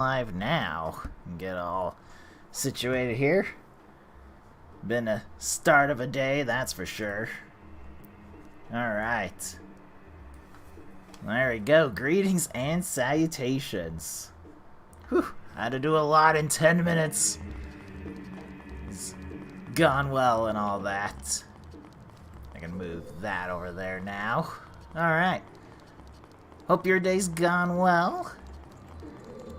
Live now and get all situated here. Been a start of a day, that's for sure. Alright. There we go. Greetings and salutations. Whew. I had to do a lot in 10 minutes. It's gone well and all that. I can move that over there now. Alright. Hope your day's gone well.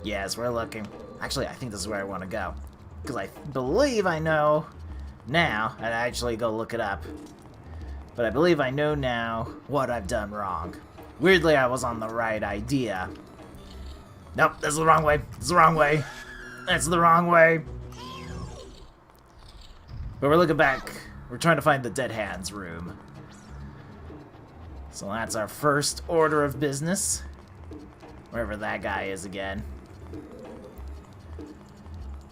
Yes, we're looking. Actually, I think this is where I want to go. Because I believe I know now. I'd actually go look it up. But I believe I know now what I've done wrong. Weirdly, I was on the right idea. Nope, this is the wrong way. This is the wrong way. That's the wrong way. But we're looking back. We're trying to find the Dead Hands room. So that's our first order of business. Wherever that guy is again.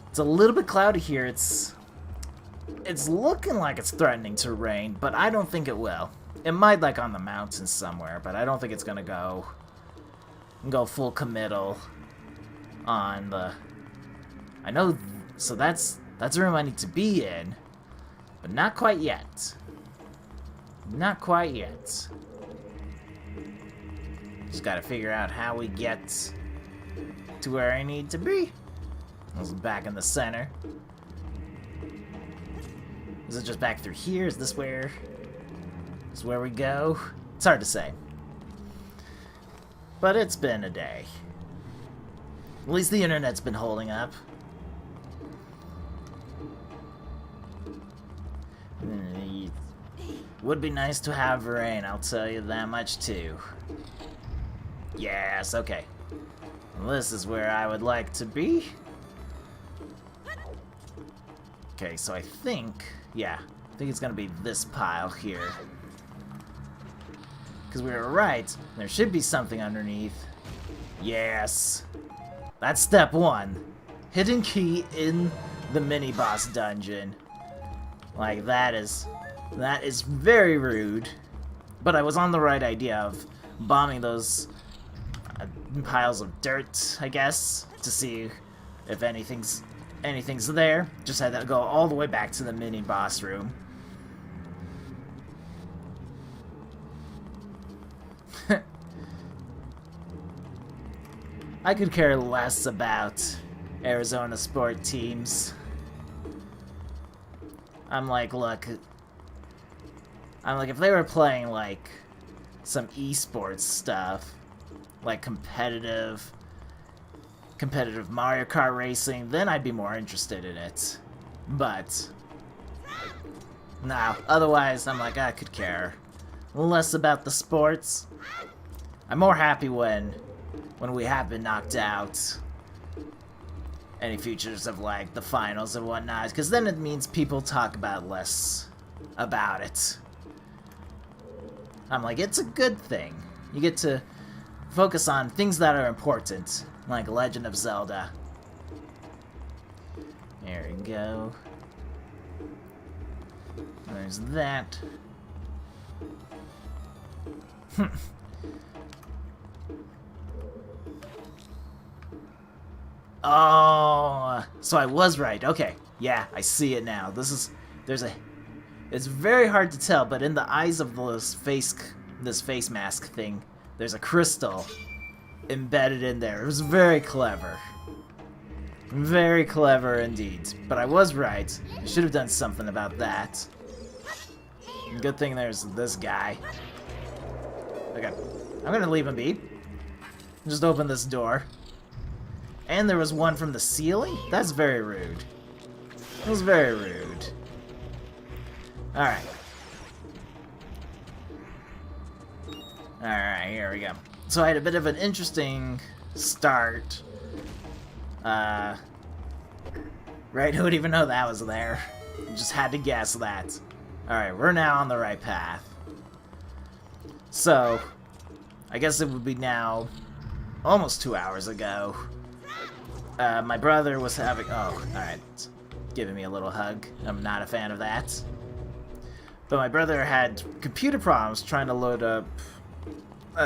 It's a little bit cloudy here. It's looking like it's threatening to rain, but I don't think it will. It might, like, on the mountains somewhere, but I don't think it's gonna go full committal on the... I know, so that's a room I need to be in, but not quite yet. Not quite yet. Just gotta figure out how we get to where I need to be. I was back in the center. Is it just back through here? Is this where we go? It's hard to say. But it's been a day. At least the internet's been holding up. Would be nice to have rain, I'll tell you that much too. Yes, okay. Well, this is where I would like to be. Okay, so I think, yeah, I think it's gonna be this pile here. Because we were right, there should be something underneath. Yes. That's step one. Hidden key in the mini-boss dungeon. Like, that is very rude. But I was on the right idea of bombing those piles of dirt, I guess, to see if anything's there. Just had to go all the way back to the mini boss room. I could care less about Arizona sport teams. I'm like, look, if they were playing like some esports stuff, like competitive Mario Kart racing, then I'd be more interested in it. But no, otherwise I'm like, I could care less about the sports. I'm more happy when we have been knocked out. Any features of like the finals and whatnot, because then it means people talk about less about it. I'm like, it's a good thing. You get to focus on things that are important, like Legend of Zelda. There we go. There's that. Oh, so I was right. Okay, yeah, I see it now. It's very hard to tell, but in the eyes of this face mask thing, there's a crystal embedded in there. It was very clever. Very clever indeed. But I was right. I should have done something about that. Good thing there's this guy. Okay, I'm gonna leave him be. Just open this door. And there was one from the ceiling? That's very rude. That was very rude. Alright. Alright, here we go. So I had a bit of an interesting start. Right, who would even know that was there? Just had to guess that. Alright, we're now on the right path. So, I guess it would be now almost 2 hours ago. My brother was having... Oh, alright. Giving me a little hug. I'm not a fan of that. But my brother had computer problems trying to load up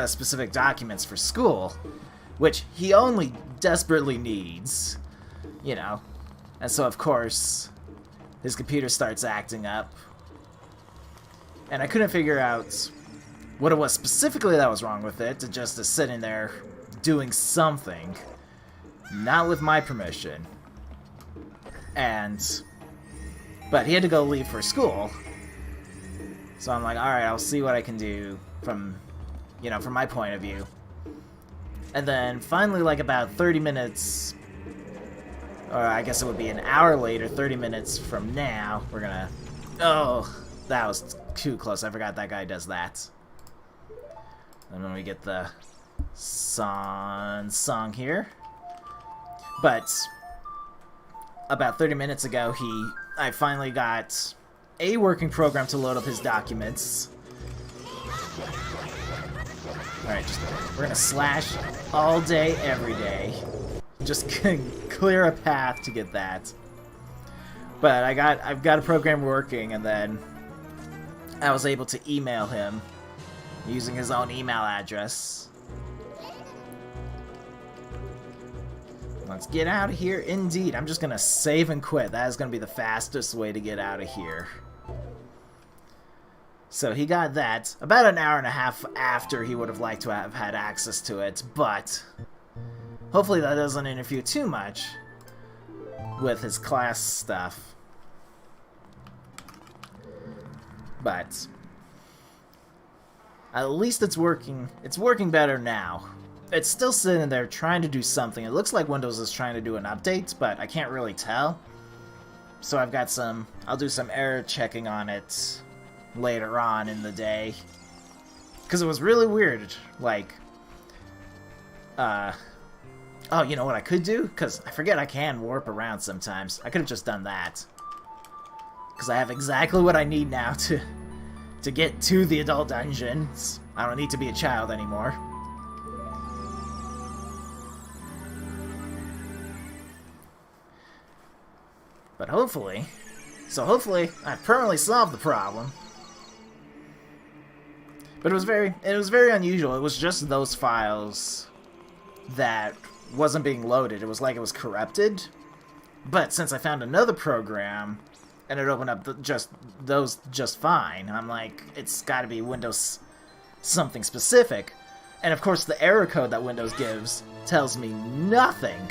specific documents for school, which he only desperately needs, you know. And so, of course, his computer starts acting up. And I couldn't figure out what it was specifically that was wrong with it, just to sitting there doing something, not with my permission. But he had to go leave for school. So I'm like, alright, I'll see what I can do from, you know, from my point of view. And then finally, like about 30 minutes, or I guess it would be an hour later, 30 minutes from now, we're gonna... Oh, that was too close. I forgot that guy does that. And then we get the song here. But about 30 minutes ago, I finally got a working program to load up his documents. Alright, we're gonna slash all day, every day. Just clear a path to get that. But I've got a program working, and then I was able to email him using his own email address. Let's get out of here. Indeed, I'm just gonna save and quit. That is gonna be the fastest way to get out of here. So he got that about an hour and a half after he would have liked to have had access to it, but hopefully that doesn't interfere too much with his class stuff. But at least it's working. It's working better now. It's still sitting there trying to do something. It looks like Windows is trying to do an update, but I can't really tell. So I'll do some error checking on it later on in the day. Because it was really weird. Like, oh, you know what I could do? Because I forget I can warp around sometimes. I could have just done that. Because I have exactly what I need now to get to the adult dungeons. I don't need to be a child anymore. But hopefully I've permanently solved the problem. But it was very unusual. It was just those files that wasn't being loaded. It was like it was corrupted. But since I found another program and it opened up those just fine, I'm like, it's got to be Windows something specific. And of course, the error code that Windows gives tells me nothing.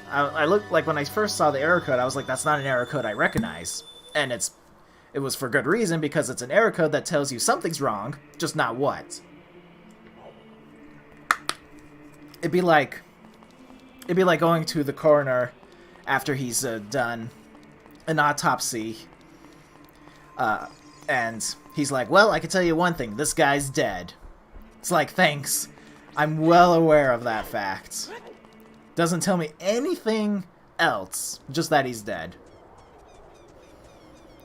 I looked, like, when I first saw the error code, I was like, that's not an error code I recognize. And it was for good reason, because it's an error code that tells you something's wrong, just not what. It'd be like going to the coroner after he's done an autopsy, and he's like, well, I can tell you one thing, this guy's dead. It's like, thanks, I'm well aware of that fact. Doesn't tell me anything else, just that he's dead.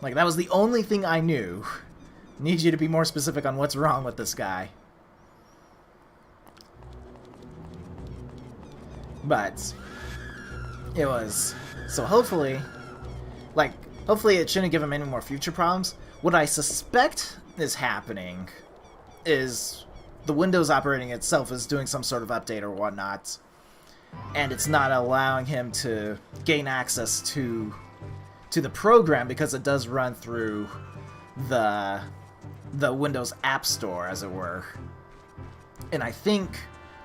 Like, that was the only thing I knew. Need you to be more specific on what's wrong with this guy. But it was... So hopefully it shouldn't give him any more future problems. What I suspect is happening is the Windows operating itself is doing some sort of update or whatnot, and it's not allowing him to gain access to the program because it does run through the Windows App Store, as it were. And I think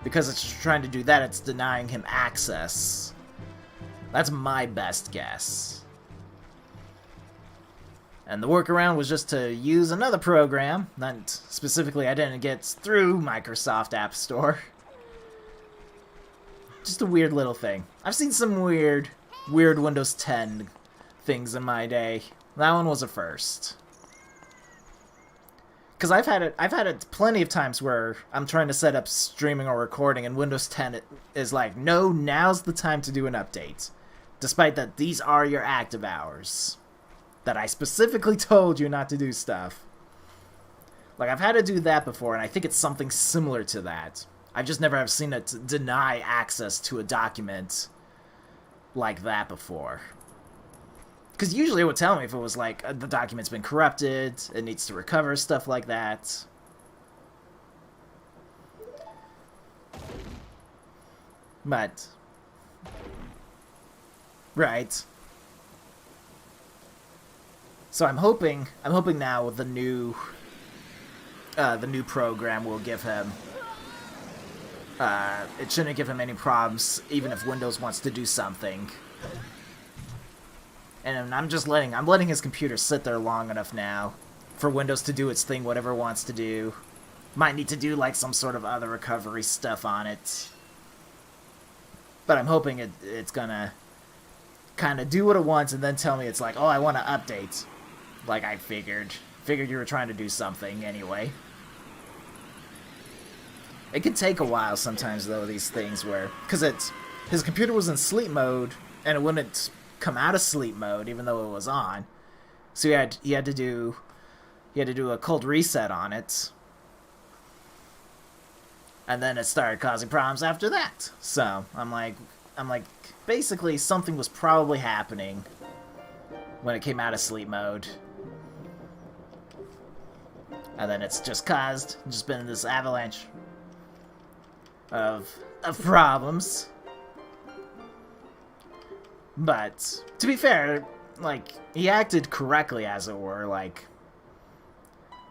because it's trying to do that, it's denying him access. That's my best guess. And the workaround was just to use another program that specifically I didn't get through Microsoft App Store. Just a weird little thing. I've seen some weird Windows 10 things in my day. That one was a first. Because I've had it plenty of times where I'm trying to set up streaming or recording, and Windows 10 is like, no, now's the time to do an update. Despite that these are your active hours. That I specifically told you not to do stuff. Like, I've had to do that before, and I think it's something similar to that. I just never have seen it deny access to a document like that before. Because usually it would tell me if it was like, the document's been corrupted, it needs to recover, stuff like that. But Right. So I'm hoping now with the new program will give him, it shouldn't give him any problems, even if Windows wants to do something. And I'm letting his computer sit there long enough now for Windows to do its thing, whatever it wants to do. Might need to do like some sort of other recovery stuff on it. But I'm hoping it's gonna kind of do what it wants and then tell me it's like, oh, I want to update. Like I figured you were trying to do something anyway. It can take a while sometimes though, these things where, because his computer was in sleep mode and it wouldn't come out of sleep mode even though it was on. So he had to do a cold reset on it. And then it started causing problems after that. So I'm like basically something was probably happening when it came out of sleep mode. And then it's just been this avalanche of problems. But to be fair, like, he acted correctly, as it were. Like,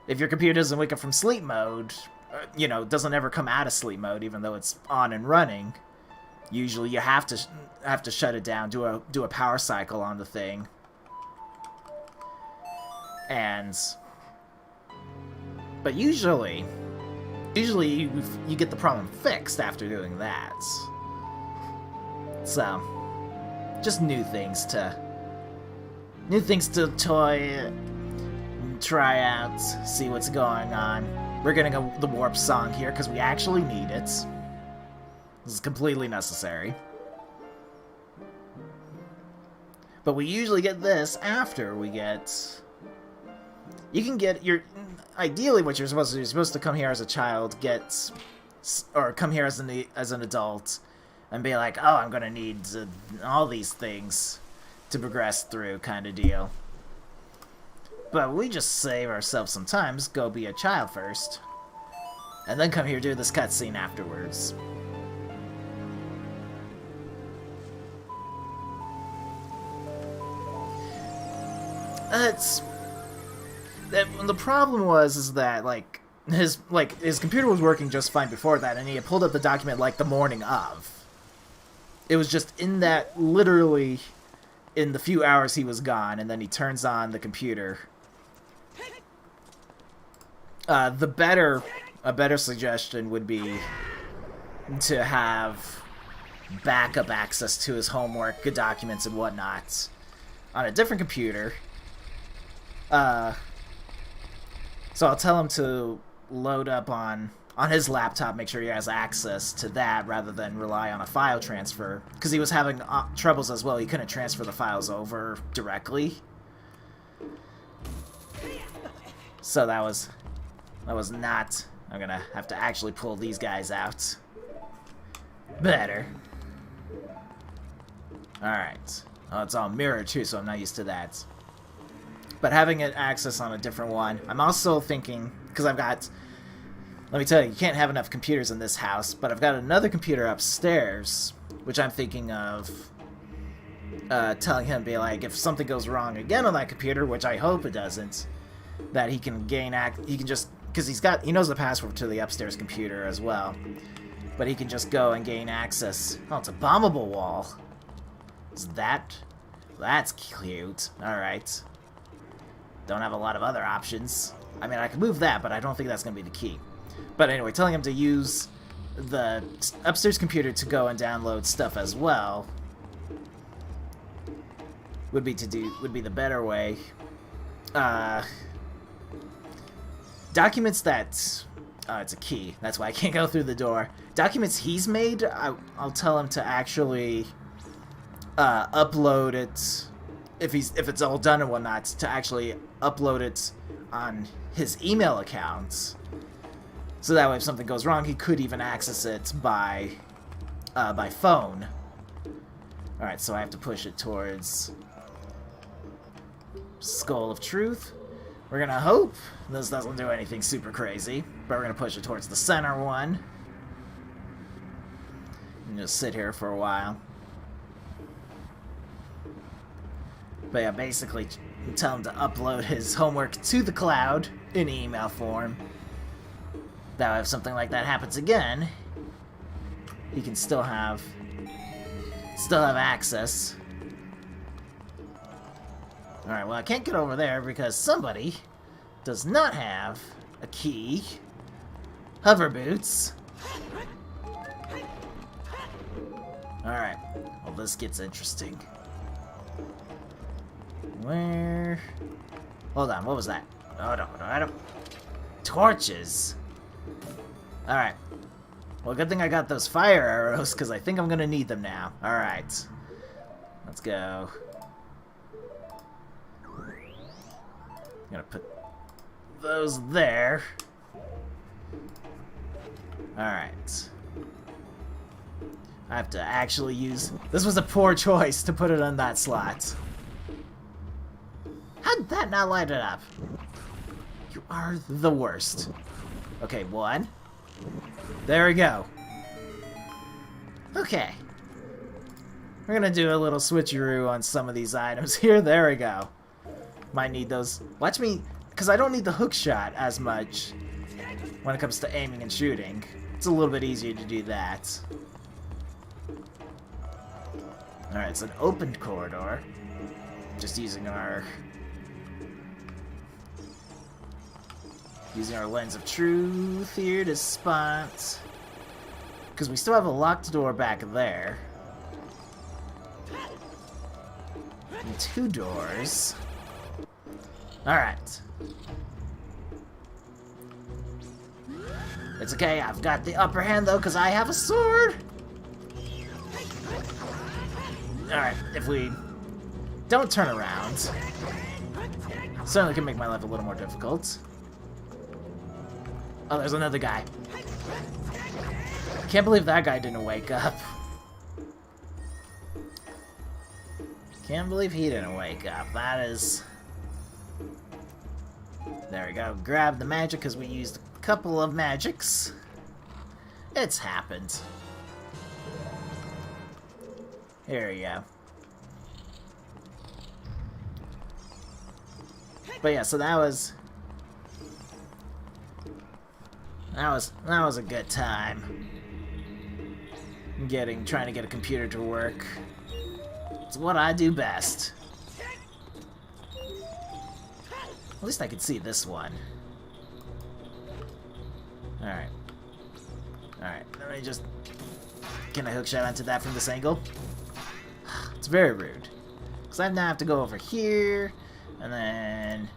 if your computer doesn't wake up from sleep mode, you know, doesn't ever come out of sleep mode, even though it's on and running, usually you have to shut it down, do a power cycle on the thing, but usually you get the problem fixed after doing that. So, just new things to toy, try out, see what's going on. We're getting the warp song here because we actually need it. This is completely necessary. But we usually get this after we get... You can get your... Ideally, what you're supposed to do, you're supposed to come here as a child, or come here as an adult, and be like, oh, I'm gonna need all these things to progress through, kind of deal. But we just save ourselves some time, go be a child first, and then come here do this cutscene afterwards. The problem is that his computer was working just fine before that, and he had pulled up the document like the morning of. It was just literally in the few hours he was gone, and then he turns on the computer. A better suggestion would be to have backup access to his homework, good documents, and whatnot on a different computer. So I'll tell him to load up on his laptop, make sure he has access to that rather than rely on a file transfer. Because he was having troubles as well. He couldn't transfer the files over directly. So that was not... I'm gonna have to actually pull these guys out. Better. Alright. Oh, it's all mirrored too, so I'm not used to that. But having it access on a different one, I'm also thinking, because I've got, let me tell you, you can't have enough computers in this house, but I've got another computer upstairs, which I'm thinking of telling him, be like, if something goes wrong again on that computer, which I hope it doesn't, that he can he can just, because he knows the password to the upstairs computer as well, but he can just go and gain access. Oh, it's a bombable wall. That's cute. Alright. Don't have a lot of other options. I mean, I could move that, but I don't think that's going to be the key. But anyway, telling him to use the upstairs computer to go and download stuff as well would be the better way. Documents that... it's a key. That's why I can't go through the door. Documents he's made, I'll tell him to actually upload it... If it's all done and whatnot, to actually upload it on his email account, so that way if something goes wrong, he could even access it by phone. All right, so I have to push it towards Skull of Truth. We're gonna hope this doesn't do anything super crazy, but we're gonna push it towards the center one and just sit here for a while. But yeah, basically tell him to upload his homework to the cloud in email form. That way if something like that happens again, he can still have access. Alright, well I can't get over there because somebody does not have a key. Hover boots. Alright, well this gets interesting. Where? Hold on, what was that? Oh no, I don't... Torches! Alright. Well, good thing I got those fire arrows, because I think I'm gonna need them now. Alright. Let's go. I'm gonna put those there. Alright. I have to actually use... This was a poor choice to put it on that slot. How did that not light it up? You are the worst. Okay, one. There we go. Okay. We're gonna do a little switcheroo on some of these items here. There we go. Might need those. Watch me, because I don't need the hook shot as much when it comes to aiming and shooting. It's a little bit easier to do that. Alright, it's an open corridor. Just using our lens of truth here to spot. Because we still have a locked door back there. And two doors. Alright. It's okay, I've got the upper hand though, because I have a sword! Alright, if we don't turn around, certainly can make my life a little more difficult. Oh, there's another guy. Can't believe that guy didn't wake up. Can't believe he didn't wake up. That is... There we go. Grab the magic because we used a couple of magics. It's happened. Here we go. But yeah, so that was a good time. Trying to get a computer to work. It's what I do best. At least I can see this one. Alright. Alright, let me just... Can I hookshot onto that from this angle? It's very rude. Because I now have to go over here, and then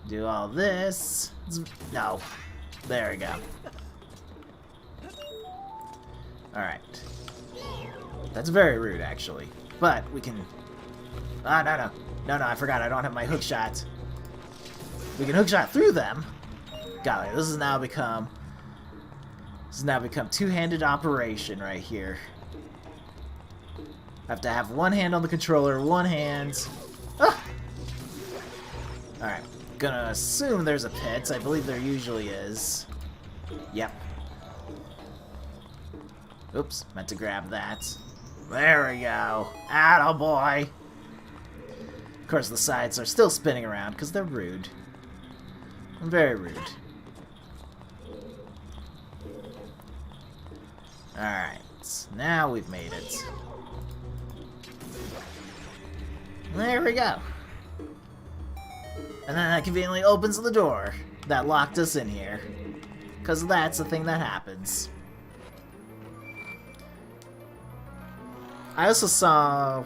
do all this. No. There we go. Alright. That's very rude, actually. But we can... Ah, no. No, I forgot. I don't have my hookshot. We can hookshot through them. Golly, this has now become two-handed operation right here. I have to have one hand on the controller, one hand... Ah! Alright, gonna assume there's a pit. I believe there usually is. Yep. Oops, meant to grab that. There we go. Attaboy! Of course, the sides are still spinning around because they're rude. Very rude. Alright, now we've made it. There we go. And then that conveniently opens the door that locked us in here. Because that's the thing that happens. I also saw...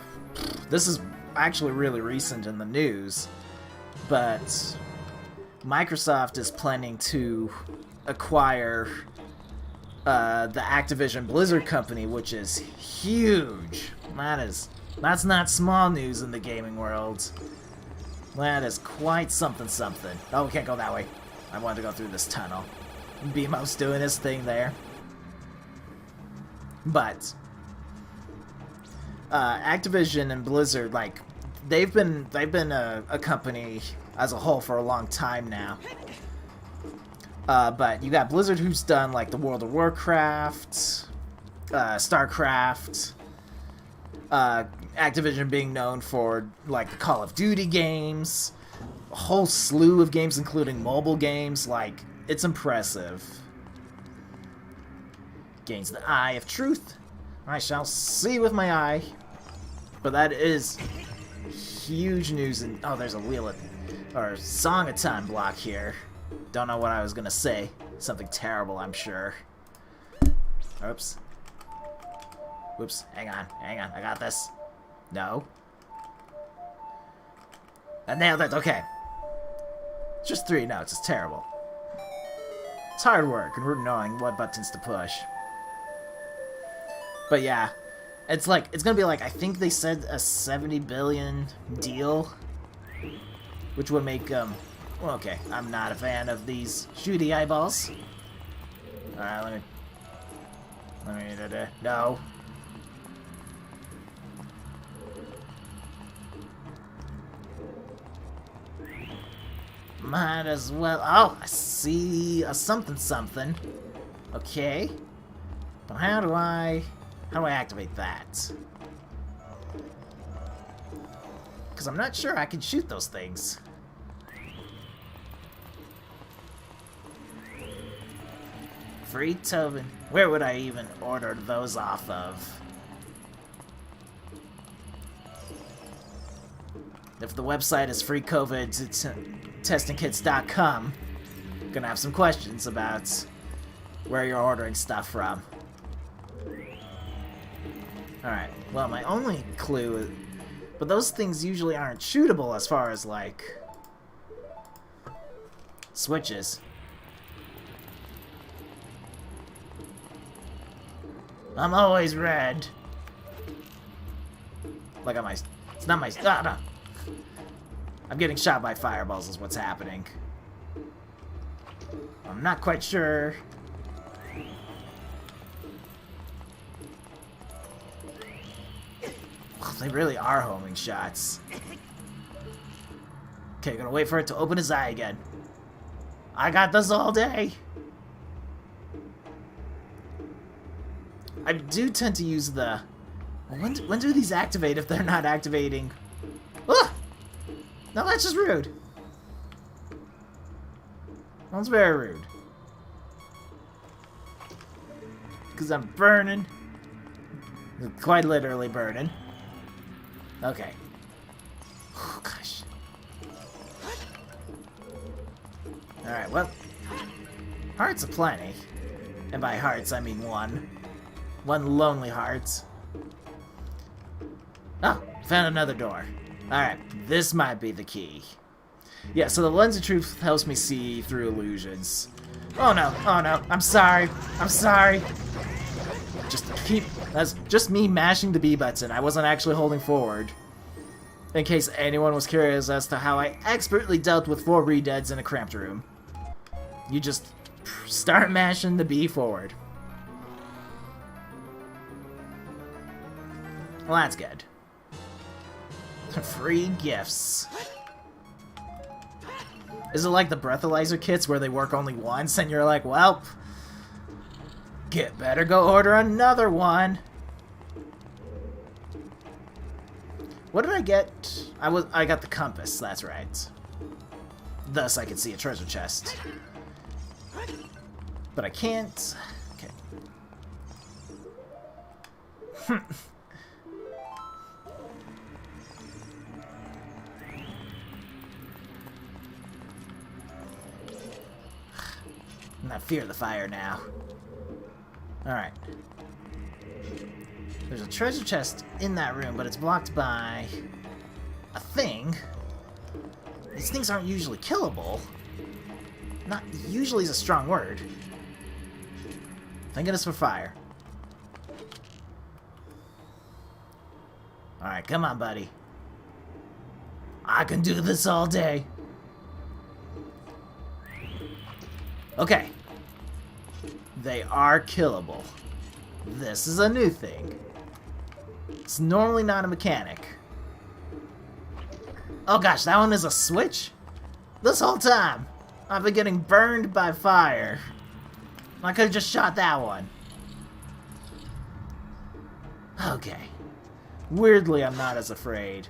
This is actually really recent in the news, but Microsoft is planning to acquire the Activision Blizzard company, which is huge. That's not small news in the gaming world. That is quite something. Oh, we can't go that way. I wanted to go through this tunnel. BMO's doing his thing there. But Activision and Blizzard, like, they've been a company as a whole for a long time now. But you got Blizzard, who's done like the World of Warcraft, StarCraft, Activision being known for, like, the Call of Duty games, a whole slew of games, including mobile games. Like, it's impressive. Gains the Eye of Truth. I shall see with my eye. But that is huge news. And oh, there's a or Song of Time block here. Don't know what I was gonna say. Something terrible, I'm sure. Oops. Whoops. Hang on. I got this. No. I nailed it. Okay. Just 3 notes. It's terrible. It's hard work, and we're knowing what buttons to push. But yeah, it's gonna be like, I think they said a 70 billion deal, which would make well, okay, I'm not a fan of these shooty eyeballs. Alright, let me no. Might as well. Oh, I see a something. Okay, but how do I activate that? Because I'm not sure I can shoot those things. Free Tobin. Where would I even order those off of? If the website is freecovidtestingkits.com, I'm gonna have some questions about where you're ordering stuff from. Alright, well, my only clue... But those things usually aren't shootable as far as, like... switches. I'm always red. Like on my... It's not my... Ah, no. I'm getting shot by fireballs is what's happening. I'm not quite sure... They really are homing shots. Okay, gonna wait for it to open his eye again. I got this all day. I do tend to use the... When do these activate if they're not activating? Ah! No, that's just rude. That's very rude. Because I'm burning. Quite literally burning. Okay. Oh, gosh. Alright, well. Hearts aplenty. And by hearts, I mean one. One lonely heart. Oh, found another door. Alright, this might be the key. Yeah, so the lens of truth helps me see through illusions. Oh no, I'm sorry. That's just me mashing the B button. I wasn't actually holding forward. In case anyone was curious as to how I expertly dealt with 4 re-deads in a cramped room. You just start mashing the B forward. Well, that's good. Free gifts. Is it like the breathalyzer kits where they work only once and you're like, well... better go order another one. What did I get? I got the compass, that's right. Thus I can see a treasure chest. But I can't... Okay. I'm not fear the fire now. Alright. There's a treasure chest in that room, but it's blocked by a thing. These things aren't usually killable. Not usually is a strong word. Thank goodness for fire. Alright, come on, buddy. I can do this all day. Okay. They are killable. This is a new thing. It's normally not a mechanic. Oh gosh, that one is a switch? This whole time, I've been getting burned by fire. I could have just shot that one. Okay. Weirdly, I'm not as afraid.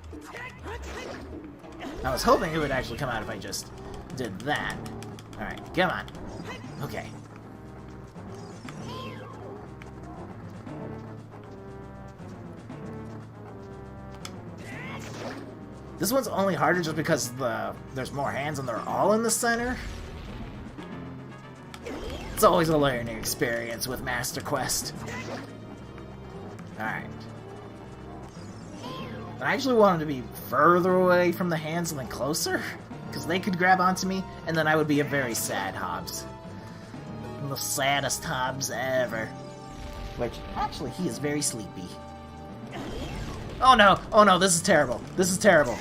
I was hoping it would actually come out if I just did that. Alright, come on. Okay. This one's only harder just because there's more hands and they're all in the center. It's always a learning experience with Master Quest. Alright. I actually wanted to be further away from the hands than closer, because they could grab onto me, and then I would be a very sad Hobbs. The saddest Hobbs ever. Which, actually, he is very sleepy. Oh no, this is terrible. This is terrible.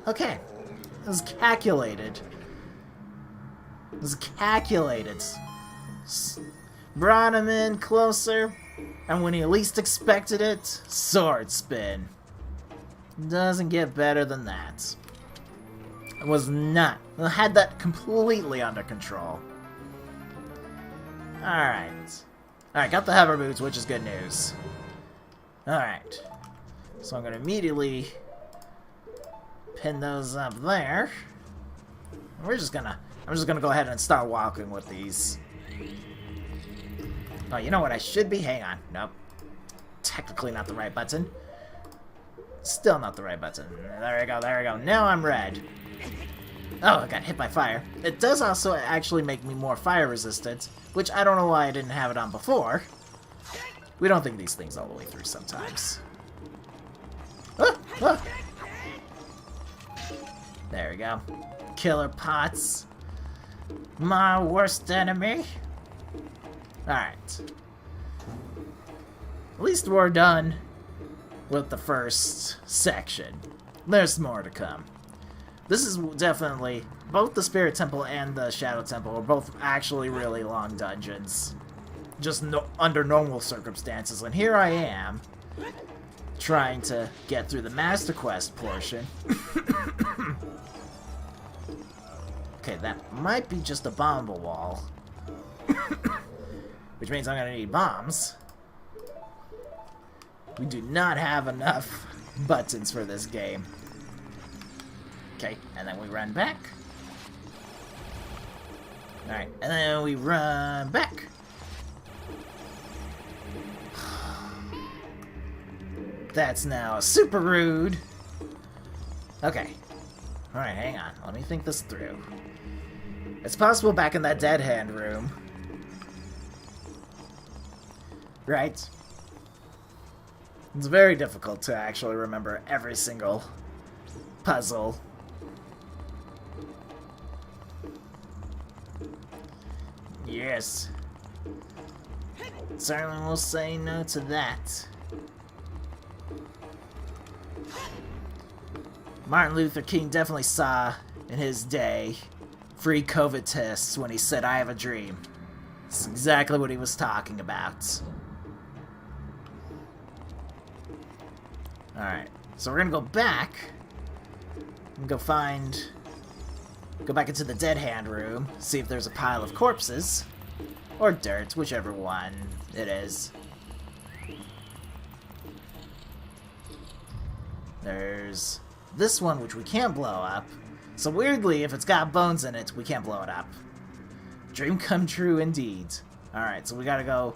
Okay. This is calculated. This is calculated. Brought him in closer, and when he least expected it, sword spin. Doesn't get better than that. It was not. I had that completely under control. Alright. Alright, got the hover boots, which is good news. Alright. So I'm gonna immediately pin those up there. I'm just gonna go ahead and start walking with these. Oh, you know what I should be? Hang on. Nope. Technically not the right button. Still not the right button. There we go, there we go. Now I'm red. Oh, I got hit by fire. It does also actually make me more fire resistant, which I don't know why I didn't have it on before. We don't think these things all the way through sometimes. Ah, ah. There we go. Killer pots. My worst enemy. Alright. At least we're done with the first section. There's more to come. This is definitely, both the Spirit Temple and the Shadow Temple are both actually really long dungeons. Just under normal circumstances. And here I am, trying to get through the Master Quest portion. Okay, that might be just a bombable wall. Which means I'm gonna need bombs. We do not have enough buttons for this game. Okay, and then we run back. Alright, and then we run back. That's now super rude. Okay. Alright, hang on. Let me think this through. It's possible back in that dead hand room. Right? It's very difficult to actually remember every single puzzle. Yes. Certainly will say no to that. Martin Luther King definitely saw in his day free COVID tests when he said, "I have a dream." That's exactly what he was talking about. Alright, so we're gonna go back and go back into the dead hand room, see if there's a pile of corpses or dirt, whichever one it is. There's this one, which we can't blow up. So weirdly, if it's got bones in it, we can't blow it up. Dream come true indeed. Alright, so we gotta go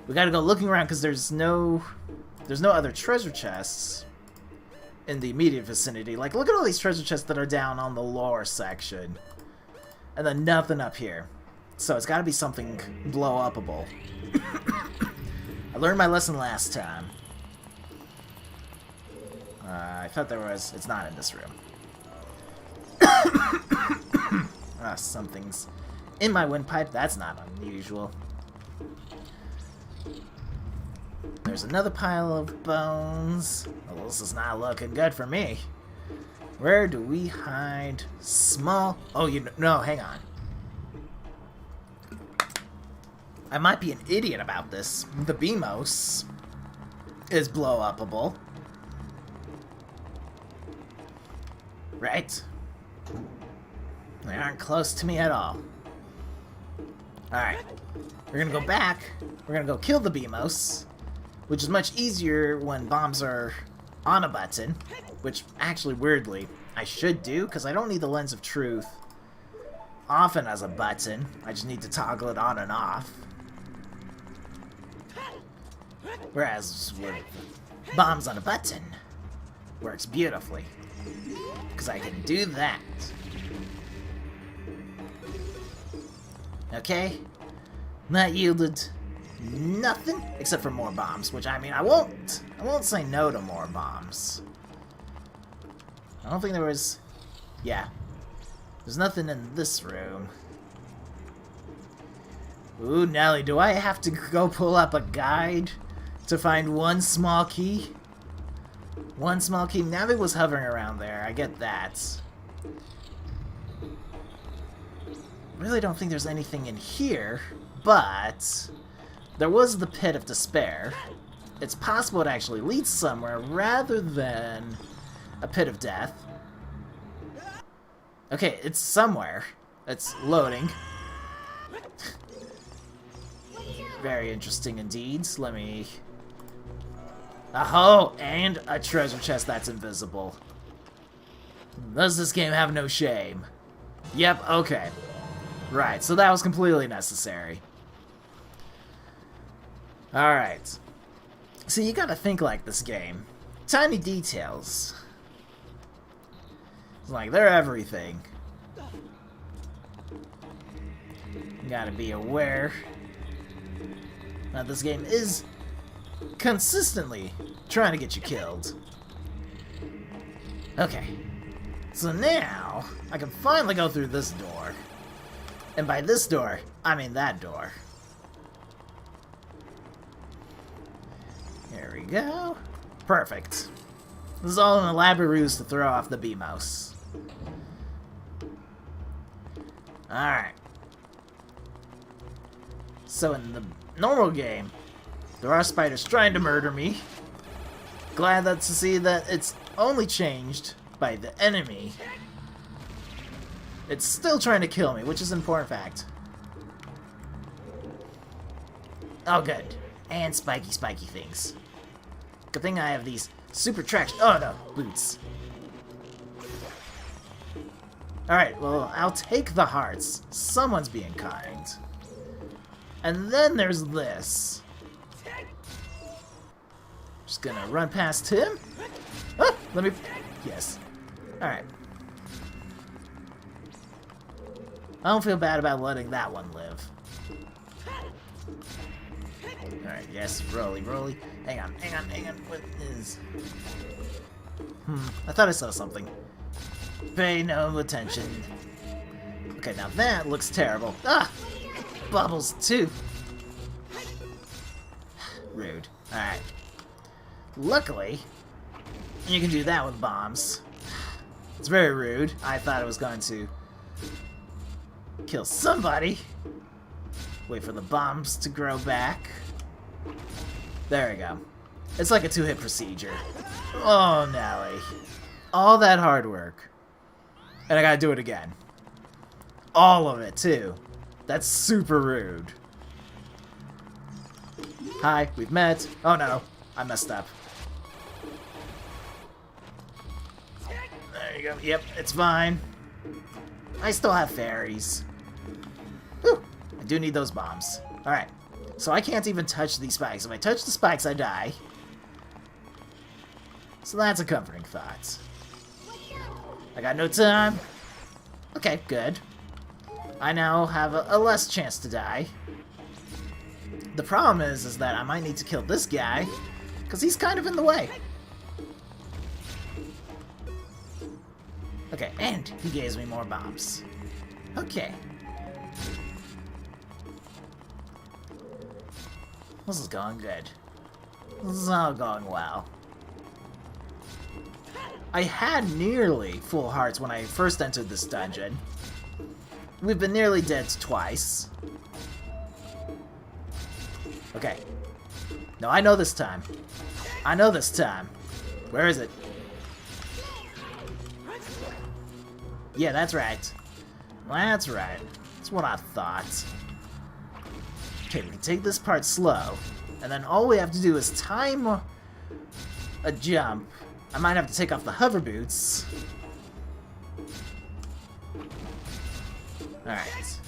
looking around because there's no other treasure chests in the immediate vicinity. Like, look at all these treasure chests that are down on the lower section. And then nothing up here. So it's gotta be something blow-upable. I learned my lesson last time. I thought there was... It's not in this room. Something's in my windpipe. That's not unusual. There's another pile of bones. Well, this is not looking good for me. Where do we hide small... Oh, no, hang on. I might be an idiot about this. The Beamos is blow-upable. Right? They aren't close to me at all. Alright. We're gonna go back. We're gonna go kill the Beamos, which is much easier when bombs are on a button, which actually, weirdly, I should do, because I don't need the Lens of Truth often as a button. I just need to toggle it on and off. Whereas with bombs on a button, works beautifully, because I can do that. Okay, that yielded nothing except for more bombs, which I mean, I won't say no to more bombs. I don't think there was, yeah, there's nothing in this room. Ooh, Nelly, do I have to go pull up a guide to find one small key? One small key. Navi was hovering around there, I get that. Really don't think there's anything in here, but there was the Pit of Despair. It's possible it actually leads somewhere rather than a Pit of Death. Okay, it's somewhere. It's loading. Very interesting indeed. Let me... Oh, and a treasure chest that's invisible. Does this game have no shame? Yep, okay. Right, so that was completely necessary. Alright. See, you gotta think like this game. Tiny details. It's like, they're everything. You gotta be aware that this game is consistently trying to get you killed. Okay. So now, I can finally go through this door. And by this door, I mean that door. There we go. Perfect. This is all an elaborate ruse to throw off the B-mouse. Alright. So in the normal game, there are spiders trying to murder me. Glad to see that it's only changed by the enemy. It's still trying to kill me, which is an important fact. Oh, good. And spiky things. Good thing I have these super traction. Oh, no. Boots. Alright, well, I'll take the hearts. Someone's being kind. And then there's this. Just gonna run past him. Ah, let me... Yes. Alright. I don't feel bad about letting that one live. Alright, yes, roly. Hang on. What is... I thought I saw something. Pay no attention. Okay, now that looks terrible. Ah! Bubbles, too. Rude. Alright. Luckily, you can do that with bombs. It's very rude. I thought it was going to kill somebody. Wait for the bombs to grow back. There we go. It's like a two-hit procedure. Oh, Nelly. All that hard work. And I gotta do it again. All of it, too. That's super rude. Hi, we've met. Oh no, I messed up. There you go. Yep, it's fine. I still have fairies. Whew. I do need those bombs. Alright. So I can't even touch these spikes. If I touch the spikes, I die. So that's a comforting thought. I got no time. Okay, good. I now have a less chance to die. The problem is that I might need to kill this guy, because he's kind of in the way. Okay, and he gives me more bombs. Okay. This is going good. This is all going well. I had nearly full hearts when I first entered this dungeon. We've been nearly dead twice. Okay. No, I know this time. I know this time. Where is it? Yeah, that's right. That's right. That's what I thought. Okay, we can take this part slow. And then all we have to do is time a jump I might have to take off the hover boots. Alright.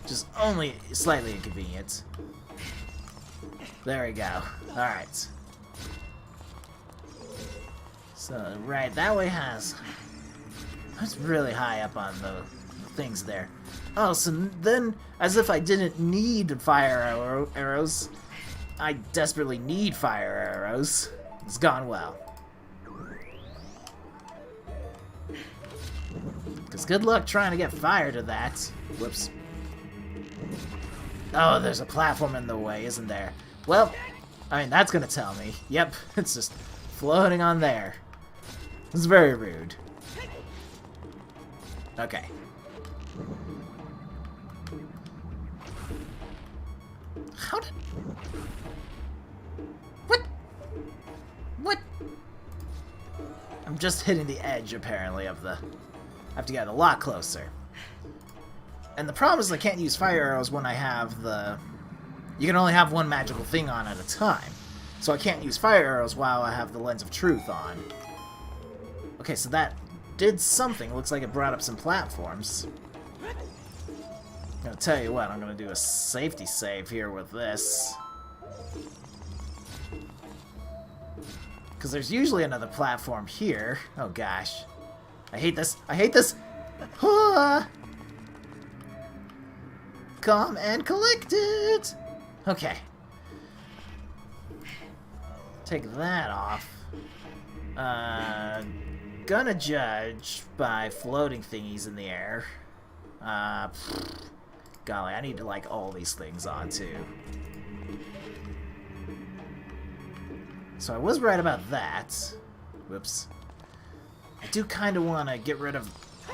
Just only slightly inconvenient. There we go. Alright. So, right, that way has... That's really high up on the things there. Oh, so then, as if I didn't need fire arrows, I desperately need fire arrows. It's gone well. Because good luck trying to get fire to that. Whoops. Oh, there's a platform in the way, isn't there? Well, I mean, that's gonna tell me. Yep, it's just floating on there. It's very rude. Okay. How did... What? What? I'm just hitting the edge, apparently, of the... I have to get a lot closer. And the problem is I can't use fire arrows when I have the... You can only have one magical thing on at a time. So I can't use fire arrows while I have the Lens of Truth on. Okay, so that did something. Looks like it brought up some platforms. I'm gonna tell you what, I'm gonna do a safety save here with this. Because there's usually another platform here. Oh gosh. I hate this. I hate this. Calm and collected. Okay. Take that off. Gonna judge by floating thingies in the air. Golly, I need to like all these things on too. So I was right about that. Whoops. I do kind of want to get rid of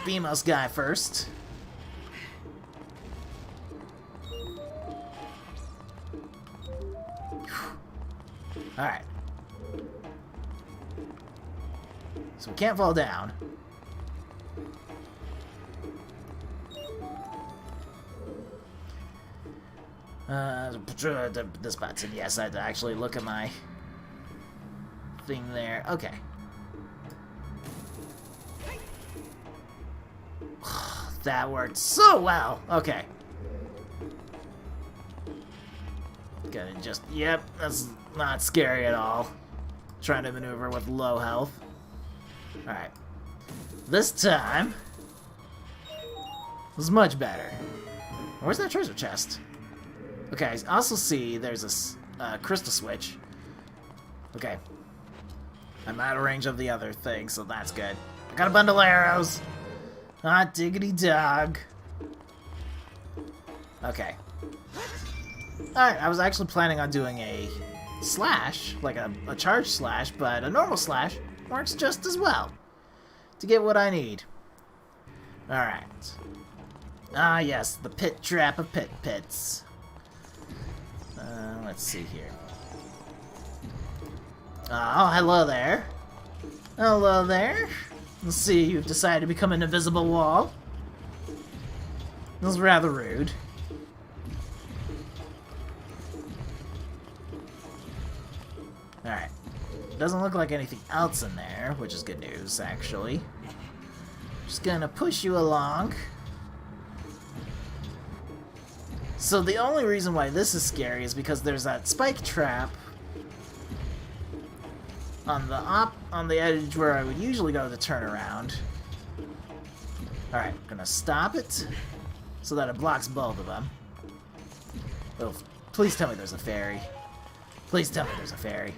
Beamos guy first. Alright. So we can't fall down. This button. Yes, I had to actually look at my thing there. Okay. That worked so well. Okay. Gonna just... Yep, that's not scary at all. Trying to maneuver with low health. Alright. This time... was much better. Where's that treasure chest? Okay, I also see there's a crystal switch. Okay. I'm out of range of the other thing, so that's good. I got a bundle of arrows. Hot diggity dog. Okay. Alright, I was actually planning on doing a slash, like a charge slash, but a normal slash works just as well to get what I need. Alright. Ah, yes, the pit trap of pit pits. Let's see here. Oh, hello there. Hello there. Let's see, you've decided to become an invisible wall. That was rather rude. Alright. Doesn't look like anything else in there, which is good news, actually. Just gonna push you along. So the only reason why this is scary is because there's that spike trap on the edge where I would usually go to turn around. Alright, gonna stop it so that it blocks both of them. Oh, please tell me there's a fairy. Please tell me there's a fairy.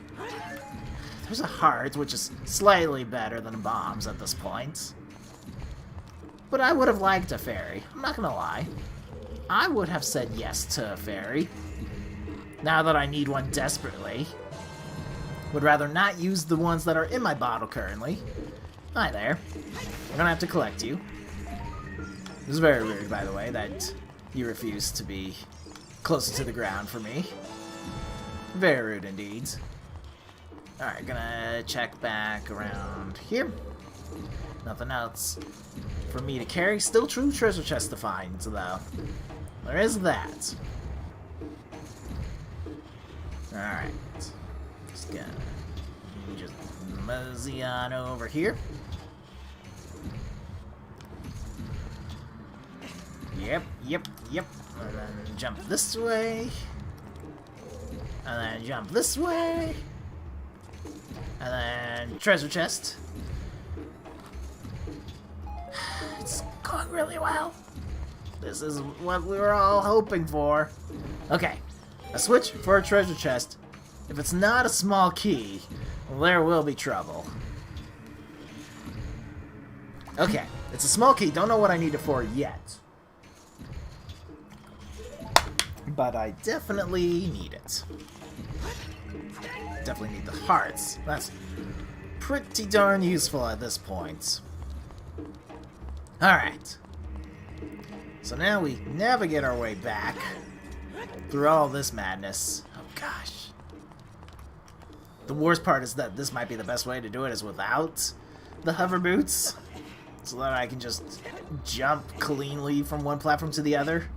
There's a heart, which is slightly better than bombs at this point. But I would have liked a fairy. I'm not gonna lie. I would have said yes to a fairy. Now that I need one desperately. Would rather not use the ones that are in my bottle currently. Hi there. I'm gonna have to collect you. This is very rude, by the way, that you refuse to be closer to the ground for me. Very rude indeed. Alright, gonna check back around here. Nothing else for me to carry. Still true treasure chest to find, though. There is that. Alright. Just gonna Just mosey on over here. Yep. And then jump this way. And then jump this way. And then treasure chest. It's going really well. This is what we were all hoping for. Okay, a switch for a treasure chest. If it's not a small key, well, there will be trouble. Okay, it's a small key. Don't know what I need it for yet. But I definitely need it. Definitely need the hearts. That's pretty darn useful at this point. Alright. So now we navigate our way back through all this madness. Oh gosh. The worst part is that this might be the best way to do it is without the hover boots. So that I can just jump cleanly from one platform to the other.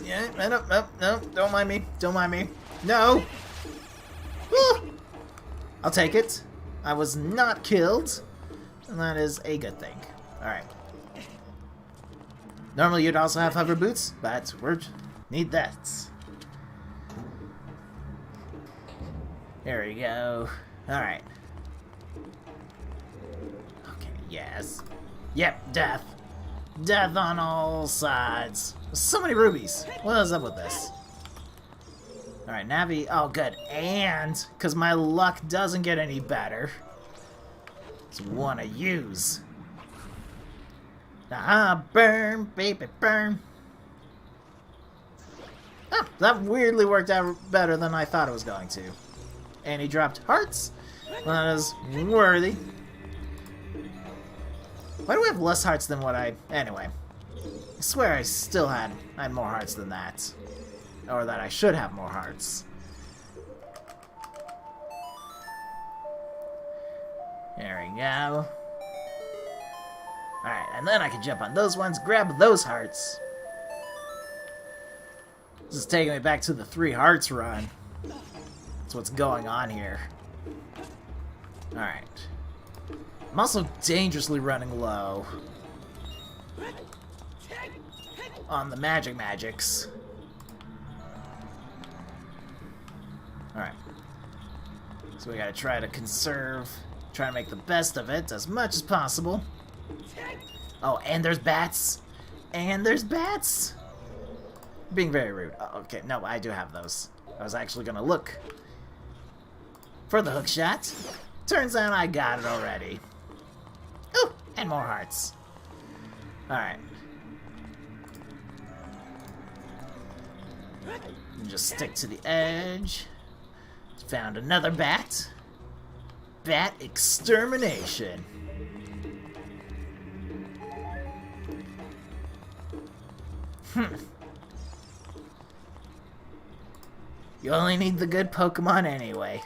Yeah, no, don't mind me. Don't mind me. No! Woo! I'll take it. I was not killed. And that is a good thing. Alright. Normally you'd also have hover boots, but we need that. There we go. Alright. Okay, yes. Yep, death. Death on all sides. So many rubies. What is up with this? Alright, Navi. Oh, good. And, because my luck doesn't get any better, it's one to use. Burn, baby, burn. Oh, that weirdly worked out better than I thought it was going to. And he dropped hearts. That is worthy. Why do we have less hearts than what I... Anyway. I swear I still had more hearts than that. Or that I should have more hearts. There we go. Alright, and then I can jump on those ones, grab those hearts. This is taking me back to the 3 hearts run. That's what's going on here. Alright. I'm also dangerously running low on the magics. Alright. So we gotta try to conserve, try to make the best of it as much as possible. Oh, and there's bats! And there's bats! Being very rude. Oh, okay, no, I do have those. I was actually gonna look for the hook shot. Turns out I got it already. Ooh, and more hearts. Alright. Just stick to the edge. Found another bat. Bat extermination. You only need the good Pokemon anyway.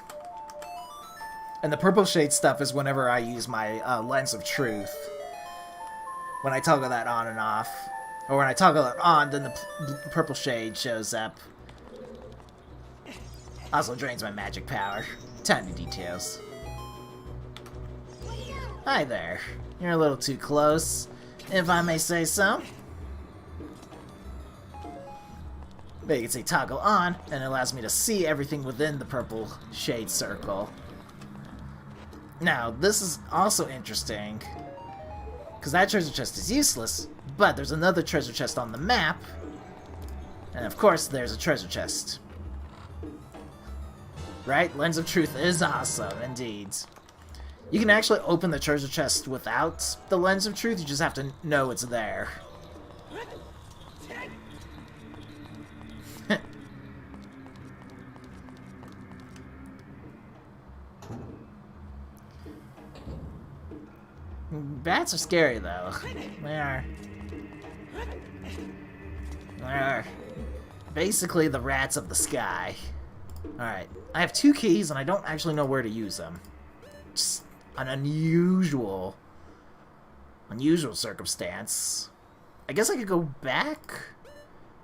And the purple shade stuff is whenever I use my lens of truth. When I toggle that on and off. Or when I toggle it on, then the purple shade shows up. Also drains my magic power. Tiny details. Hi there. You're a little too close, if I may say so. But you can say toggle on, and it allows me to see everything within the purple shade circle. Now, this is also interesting, because that treasure chest is useless, but there's another treasure chest on the map, and of course there's a treasure chest. Right? Lens of Truth is awesome, indeed. You can actually open the treasure chest without the Lens of Truth, you just have to know it's there. Bats are scary, though. They are. They're basically the rats of the sky. Alright, I have 2 keys, and I don't actually know where to use them. Just an unusual circumstance. I guess I could go back?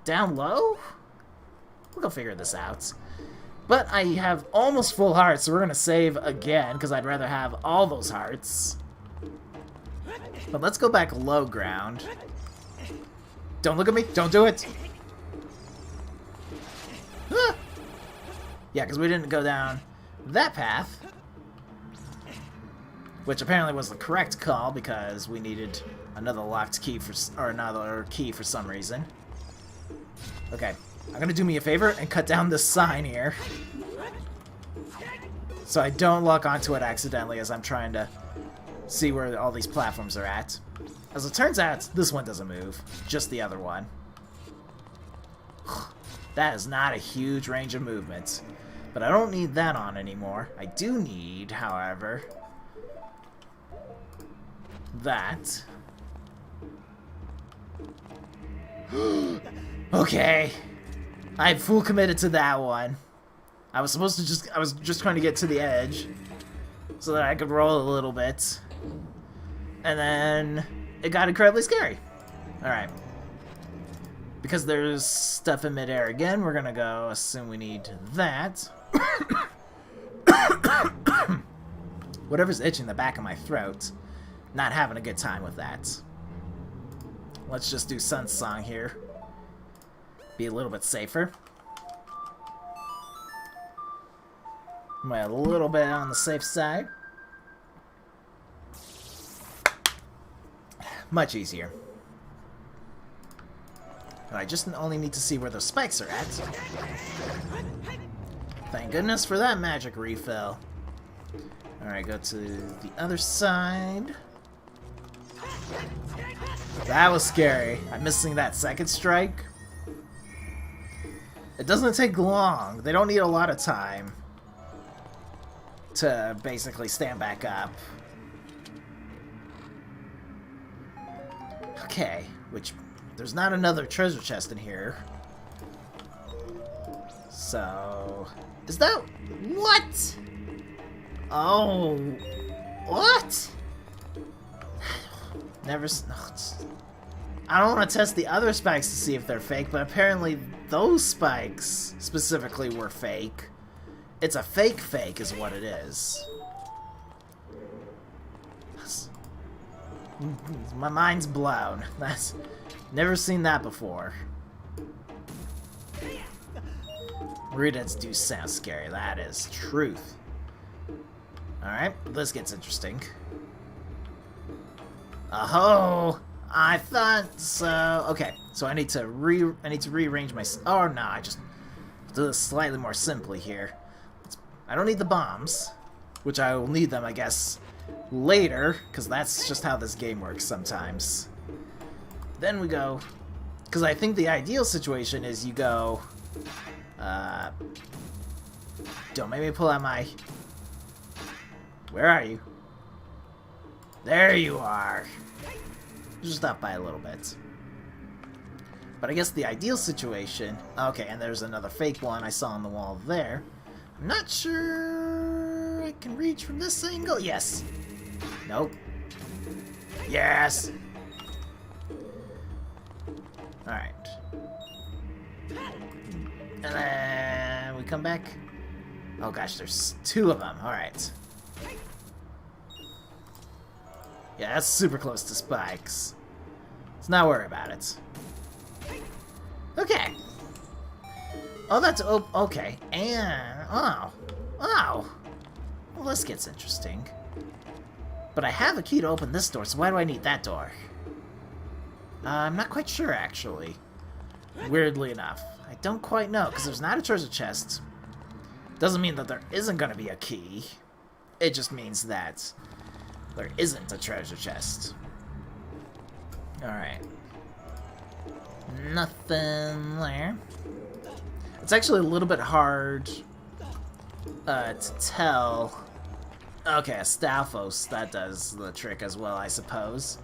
Down low? We'll go figure this out. But I have almost full hearts, so we're gonna save again, because I'd rather have all those hearts. But let's go back low ground. Don't look at me! Don't do it! Ah! Yeah, because we didn't go down that path. Which apparently was the correct call, because we needed another locked key for, or another key for some reason. Okay, I'm gonna do me a favor and cut down this sign here, so I don't lock onto it accidentally as I'm trying to see where all these platforms are at. As it turns out, this one doesn't move, just the other one. That is not a huge range of movement, but I don't need that on anymore. I do need, however, that. Okay, I full committed to that one. I was just trying to get to the edge so that I could roll a little bit, and then it got incredibly scary. Alright, because there's stuff in midair again, we're gonna go assume we need that. Whatever's itching the back of my throat, not having a good time with that. Let's just do Sun's Song here. Be a little bit safer. I'm a little bit on the safe side. Much easier. I just only need to see where those spikes are at. Thank goodness for that magic refill. Alright, go to the other side. That was scary. I'm missing that second strike. It doesn't take long. They don't need a lot of time to basically stand back up. Okay, which there's not another treasure chest in here. So, is that what? Oh, what? Never. I don't want to test the other spikes to see if they're fake, but apparently those spikes specifically were fake. It's a fake is what it is. My mind's blown. That's never seen that before. Readings do sound scary. That is truth. Alright, this gets interesting. Oh, I thought so. Okay, so I need to rearrange my. Oh no, I just do this slightly more simply here. I don't need the bombs, which I will need them, I guess, later, because that's just how this game works sometimes. Then we go, because I think the ideal situation is you go. Don't make me pull out my. Where are you? There you are. Just up by a little bit. But I guess the ideal situation... Okay, and there's another fake one I saw on the wall there. I'm not sure I can reach from this angle. Yes. Nope. Yes. Alright. And then we come back. Oh gosh, there's two of them. Alright. Yeah, that's super close to spikes. Let's not worry about it. Okay. Oh, that's okay. And oh, well, this gets interesting. But I have a key to open this door, so why do I need that door? I'm not quite sure, actually. Weirdly enough, I don't quite know because there's not a treasure chest. Doesn't mean that there isn't going to be a key. It just means that there isn't a treasure chest. Alright. Nothing there. It's actually a little bit hard to tell. Okay, a Stalfos, that does the trick as well, I suppose.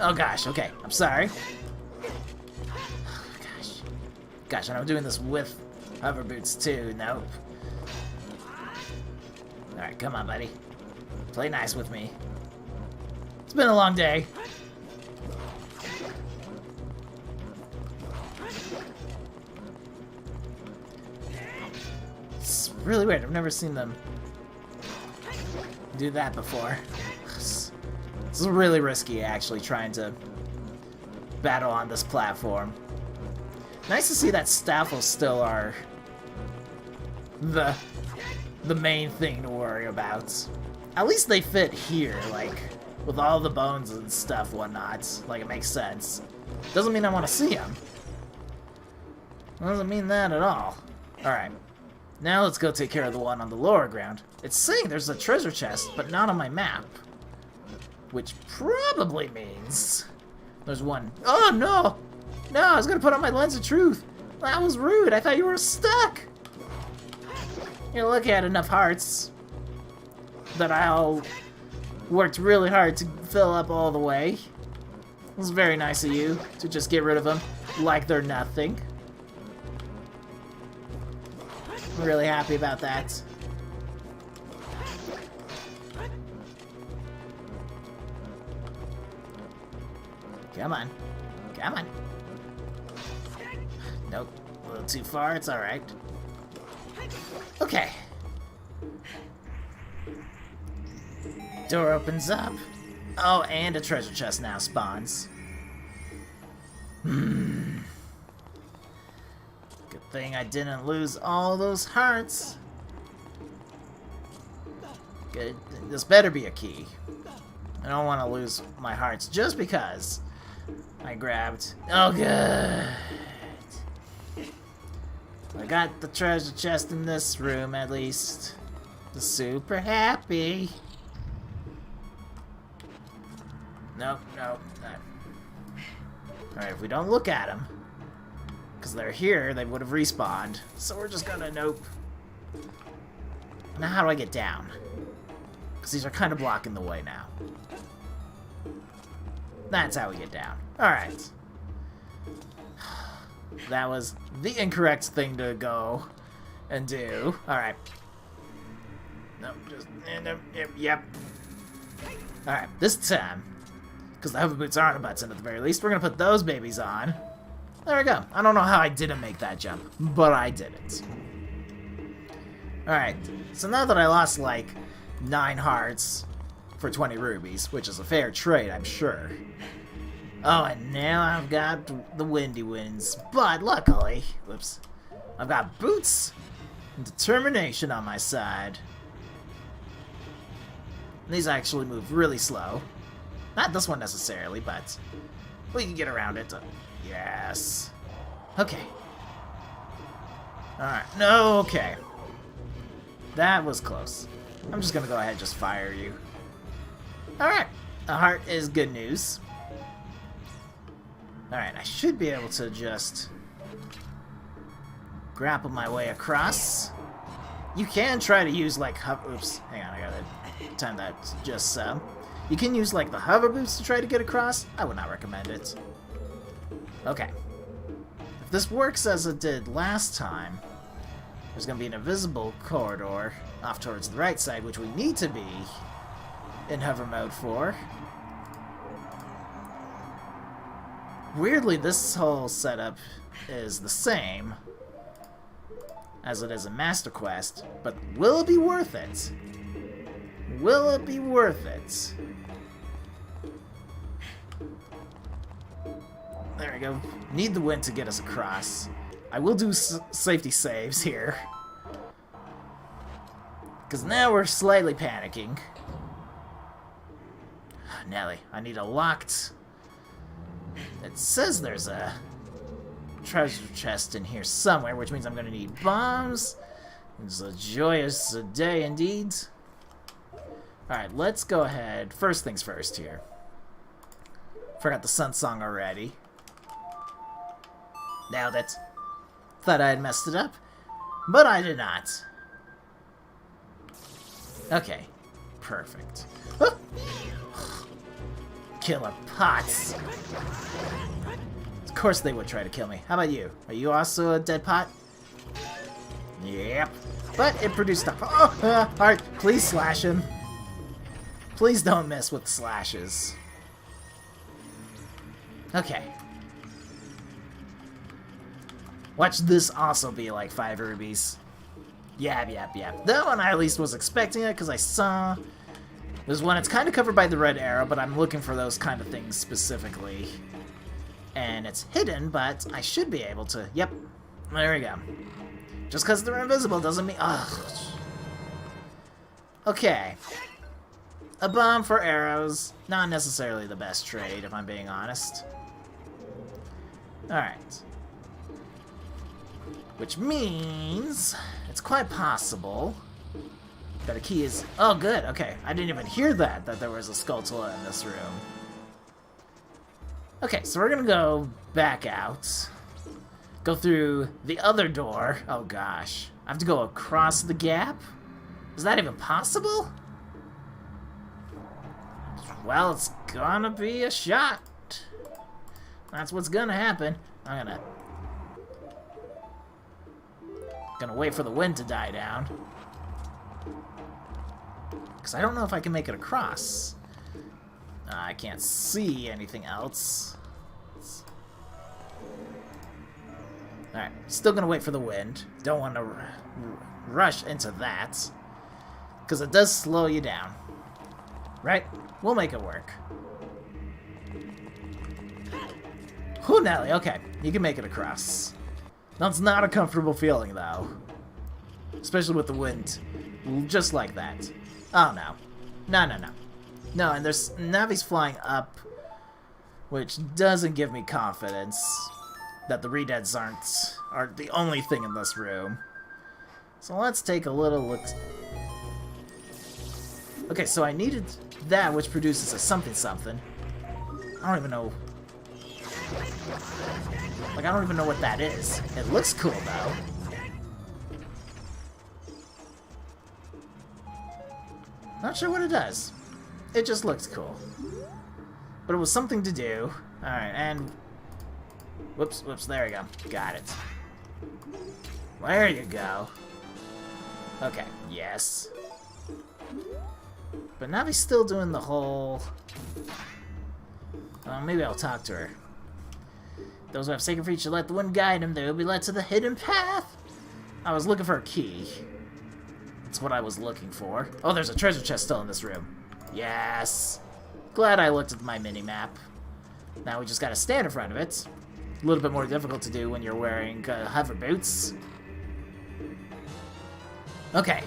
Oh gosh, okay, I'm sorry. Gosh, and I'm doing this with hover boots too, nope. Alright, come on, buddy. Play nice with me. It's been a long day. really weird. I've never seen them do that before. This is really risky, actually, trying to battle on this platform. Nice to see that Staffles still are the main thing to worry about. At least they fit here, like, with all the bones and stuff, whatnot. Like, it makes sense. Doesn't mean I want to see them. Doesn't mean that at all. Alright. Now let's go take care of the one on the lower ground. It's saying there's a treasure chest, but not on my map. Which probably means there's one. Oh, no! No, I was gonna put on my lens of truth. That was rude. I thought you were stuck. You look at enough hearts that I worked really hard to fill up all the way. It was very nice of you to just get rid of them like they're nothing. I'm really happy about that. Come on. Come on. Nope. A little too far. It's alright. Okay. Door opens up. Oh, and a treasure chest now spawns. Good thing I didn't lose all those hearts. Good. This better be a key. I don't want to lose my hearts just because I grabbed... Oh, good. I got the treasure chest in this room, at least. Super happy. Nope, nope. Alright, if we don't look at them, because they're here, they would have respawned. So we're just gonna nope. Now how do I get down? Because these are kind of blocking the way now. That's how we get down. Alright. That was the incorrect thing to go and do. Alright. Nope, just... Yep. Alright, this time, because the hover boots aren't a button at the very least, we're going to put those babies on. There we go. I don't know how I didn't make that jump, but I did it. Alright, so now that I lost like 9 hearts for 20 rubies, which is a fair trade, I'm sure. Oh, and now I've got the windy winds, but luckily, whoops, I've got boots and determination on my side. And these actually move really slow. Not this one necessarily, but we can get around it. Yes. Okay. Alright, no, okay. That was close. I'm just gonna go ahead and just fire you. Alright, a heart is good news. Alright, I should be able to just grapple my way across. You can try to use like oops, hang on, I gotta time that just so. You can use like the hover boots to try to get across. I would not recommend it. Okay. If this works as it did last time, there's gonna be an invisible corridor off towards the right side, which we need to be in hover mode for. Weirdly, this whole setup is the same as it is in Master Quest, but will it be worth it? Will it be worth it? There we go. Need the wind to get us across. I will do safety saves here, because now we're slightly panicking. Nelly, I need a locked... It says there's a treasure chest in here somewhere, which means I'm going to need bombs. It's a joyous day indeed. Alright, let's go ahead. First things first here. Forgot the sun song already. Nailed it. Thought I had messed it up, but I did not. Okay, perfect. Oh. Killer pots. Of course they would try to kill me. How about you? Are you also a dead pot? Yep. But it produced a heart. Please slash him. Please don't mess with slashes. Okay. Watch this also be like 5 rubies. Yep. That one I at least was expecting it, because I saw... There's one, it's kind of covered by the red arrow, but I'm looking for those kind of things specifically. And it's hidden, but I should be able to... Yep, there we go. Just because they're invisible doesn't mean... Ugh. Okay. A bomb for arrows. Not necessarily the best trade, if I'm being honest. Alright. Which means... It's quite possible... that a key is... Oh, good. Okay. I didn't even hear that there was a Skulltula in this room. Okay, so we're gonna go back out. Go through the other door. Oh, gosh. I have to go across the gap? Is that even possible? Well, it's gonna be a shot. That's what's gonna happen. I'm gonna wait for the wind to die down. Because I don't know if I can make it across. I can't see anything else. Alright, still gonna wait for the wind. Don't want to rush into that. Because it does slow you down. Right? We'll make it work. Whew, Nelly, okay. You can make it across. That's not a comfortable feeling, though. Especially with the wind. Just like that. Oh, no. No. No, and there's Navi's flying up, which doesn't give me confidence that the Redeads aren't the only thing in this room. So let's take a little look. Okay, so I needed that, which produces a something. I don't even know. Like, I don't even know what that is. It looks cool, though. Not sure what it does. It just looks cool. But it was something to do. Alright, and... Whoops, there we go. Got it. There you go. Okay, yes. But Navi's still doing the whole... maybe I'll talk to her. Those who have sacred feet should let the wind guide them. They will be led to the hidden path. I was looking for a key. That's what I was looking for. Oh, there's a treasure chest still in this room. Yes. Glad I looked at my mini-map. Now we just gotta stand in front of it. A little bit more difficult to do when you're wearing hover boots. Okay.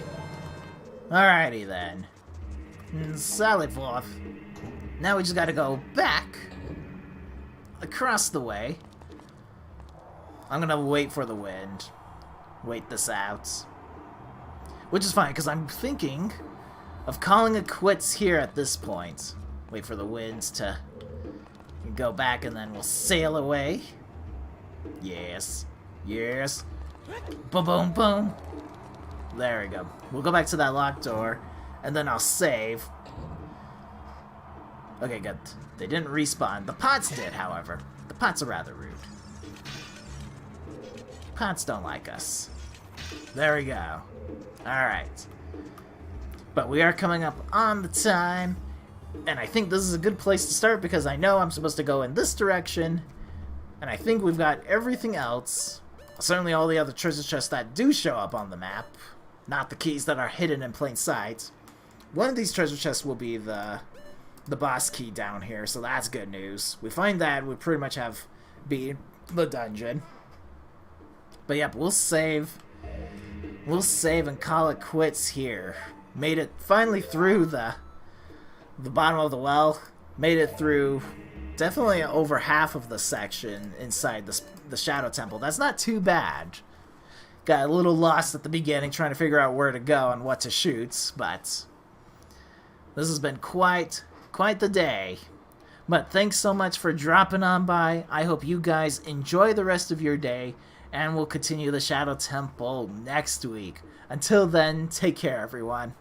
Alrighty then. Solid forth. Now we just gotta go back. Across the way. I'm gonna wait for the wind. Wait this out. Which is fine, because I'm thinking of calling it quits here at this point. Wait for the winds to go back, and then we'll sail away. Yes. Yes. Boom, boom, boom. There we go. We'll go back to that locked door, and then I'll save. Okay, good. They didn't respawn. The pots did, however. The pots are rather rude. Pots don't like us. There we go. Alright. But we are coming up on the time, and I think this is a good place to start because I know I'm supposed to go in this direction, and I think we've got everything else. Certainly all the other treasure chests that do show up on the map, not the keys that are hidden in plain sight. One of these treasure chests will be the boss key down here, so that's good news. We find that, we pretty much have beat the dungeon. But yep, we'll save and call it quits here. Made it finally through the bottom of the well. Made it through definitely over half of the section inside the Shadow Temple. That's not too bad. Got a little lost at the beginning trying to figure out where to go and what to shoot, but this has been quite the day. But thanks so much for dropping on by. I hope you guys enjoy the rest of your day, and we'll continue the Shadow Temple next week. Until then, take care, everyone.